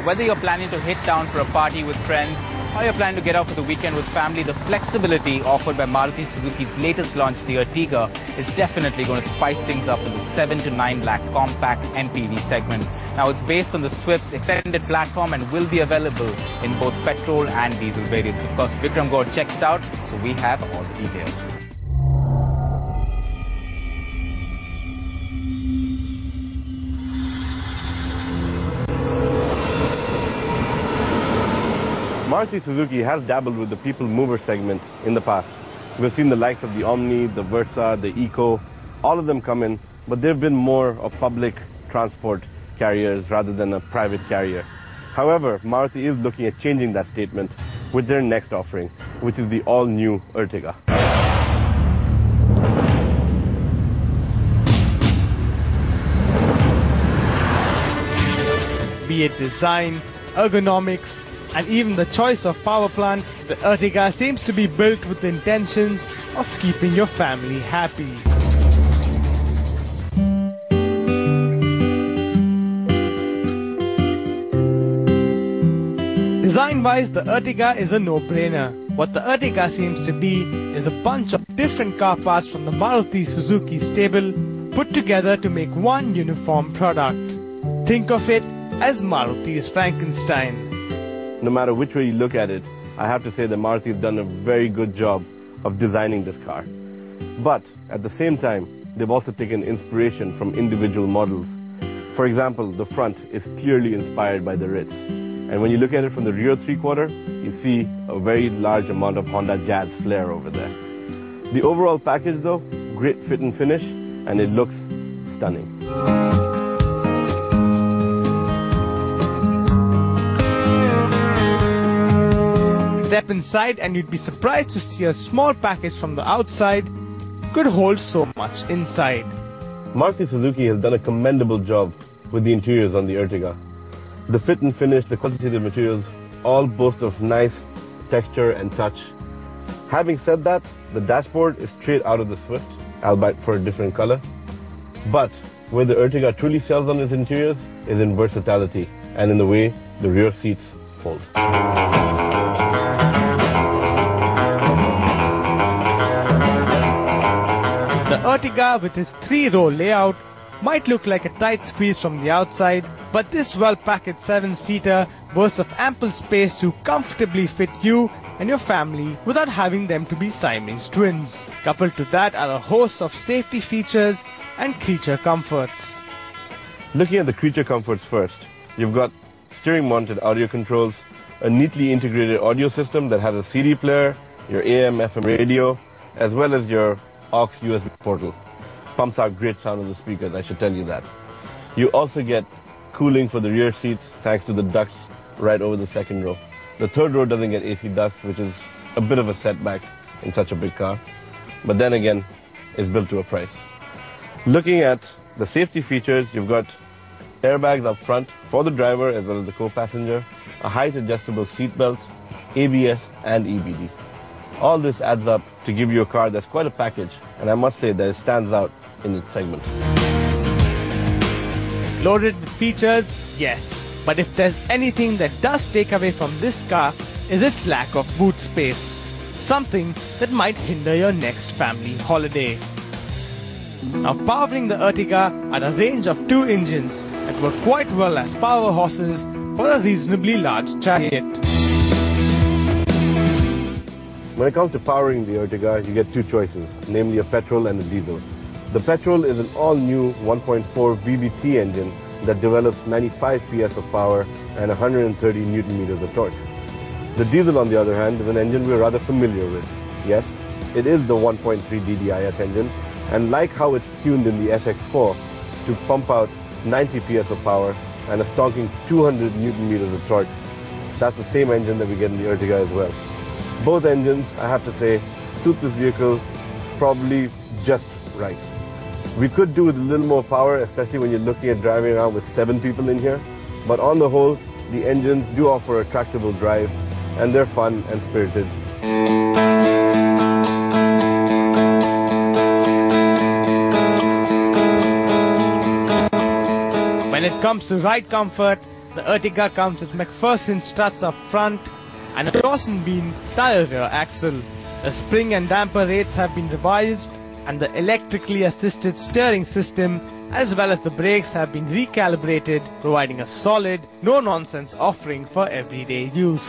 Whether you're planning to hit town for a party with friends or you're planning to get out for the weekend with family, the flexibility offered by Maruti Suzuki's latest launch, the Ertiga, is definitely going to spice things up in the 7 to 9 lakh compact MPV segment. Now, it's based on the Swift's extended platform and will be available in both petrol and diesel variants. Of course, Vikram Gaur checked it out, so we have all the details. Maruti Suzuki has dabbled with the people mover segment in the past. We've seen the likes of the Omni, the Versa, the Eco, all of them come in, but they've been more of public transport carriers rather than a private carrier. However, Maruti is looking at changing that statement with their next offering, which is the all-new Ertiga. Be it design, ergonomics, and even the choice of power plant, the Ertiga seems to be built with the intentions of keeping your family happy. Design-wise, the Ertiga is a no-brainer. What the Ertiga seems to be is a bunch of different car parts from the Maruti Suzuki stable put together to make one uniform product. Think of it as Maruti's Frankenstein. No matter which way you look at it, I have to say that Maruti has done a very good job of designing this car. But at the same time, they've also taken inspiration from individual models. For example, the front is clearly inspired by the Ritz. And when you look at it from the rear three-quarter, you see a very large amount of Honda Jazz flair over there. The overall package though, great fit and finish, and it looks stunning. Step inside and you'd be surprised to see a small package from the outside could hold so much inside. Maruti Suzuki has done a commendable job with the interiors on the Ertiga. The fit and finish, the quality of the materials, all boast of nice texture and touch. Having said that, the dashboard is straight out of the Swift, albeit for a different color. But where the Ertiga truly sells on its interiors is in versatility and in the way the rear seats fold. The Ertiga with its 3-row layout might look like a tight squeeze from the outside, but this well-packaged 7-seater boasts of ample space to comfortably fit you and your family without having them to be Siamese twins. Coupled to that are a host of safety features and creature comforts. Looking at the creature comforts first, you've got steering-mounted audio controls, a neatly integrated audio system that has a CD player, your AM/FM radio, as well as your aux USB portal. Pumps out great sound on the speakers, I should tell you that. You also get cooling for the rear seats thanks to the ducts right over the second row. The third row doesn't get AC ducts, which is a bit of a setback in such a big car. But then again, it's built to a price. Looking at the safety features, you've got airbags up front for the driver as well as the co-passenger, a height adjustable seat belt, ABS and EBD. All this adds up to give you a car that's quite a package, and I must say that it stands out in its segment. Loaded with features, yes, but if there's anything that does take away from this car is its lack of boot space, something that might hinder your next family holiday. Now, powering the Ertiga are a range of 2 engines that work quite well as power horses for a reasonably large chariot. When it comes to powering the Ertiga, you get 2 choices, namely a petrol and a diesel. The petrol is an all-new 1.4 VVT engine that develops 95 PS of power and 130 Newton meters of torque. The diesel, on the other hand, is an engine we're rather familiar with. Yes, it is the 1.3 DDIS engine, and like how it's tuned in the SX4 to pump out 90 PS of power and a stonking 200 Newton meters of torque, that's the same engine that we get in the Ertiga as well. Both engines, I have to say, suit this vehicle probably just right. We could do with a little more power, especially when you're looking at driving around with 7 people in here, but on the whole, the engines do offer a tractable drive, and they're fun and spirited. When it comes to ride comfort, The Ertiga comes with McPherson struts up front and a torsion beam tire rear axle. The spring and damper rates have been revised, and the electrically assisted steering system as well as the brakes have been recalibrated, providing a solid, no-nonsense offering for everyday use.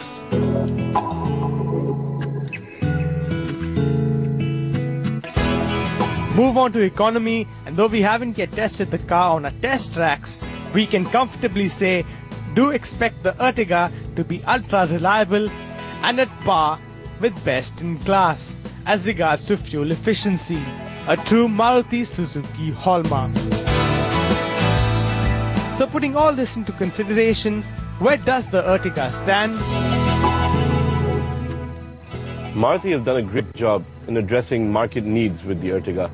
Move on to economy, and though we haven't yet tested the car on our test tracks, we can comfortably say, do expect the Ertiga to be ultra reliable and at par with best in class as regards to fuel efficiency, a true Maruti Suzuki hallmark. So putting all this into consideration, where does the Ertiga stand? Maruti has done a great job in addressing market needs with the Ertiga.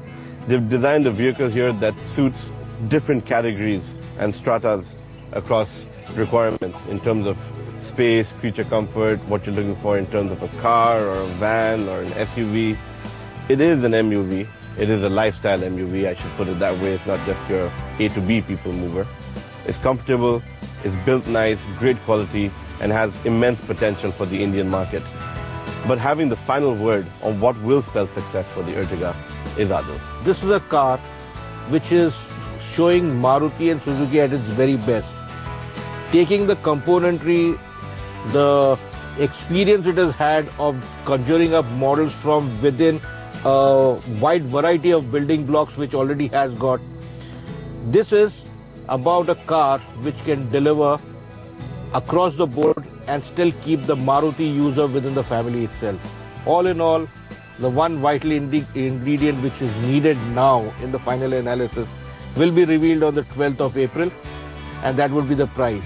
They've designed a vehicle here that suits different categories and stratas across requirements in terms of space, future comfort, what you're looking for in terms of a car or a van or an SUV. It is an MUV. It is a lifestyle MUV, I should put it that way. It's not just your A to B people mover. It's comfortable, it's built nice, great quality, and has immense potential for the Indian market. But having the final word on what will spell success for the Ertiga is Adil. This is a car which is showing Maruti and Suzuki at its very best. Taking the componentry, the experience it has had of conjuring up models from within a wide variety of building blocks which already has got. This is about a car which can deliver across the board and still keep the Maruti user within the family itself. All in all, the one vital ingredient which is needed now in the final analysis will be revealed on the 12th of April, and that would be the price.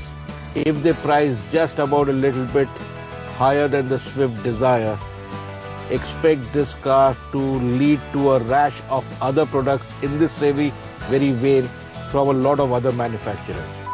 If they price just about a little bit higher than the Swift Desire, expect this car to lead to a rash of other products in this very vein from a lot of other manufacturers.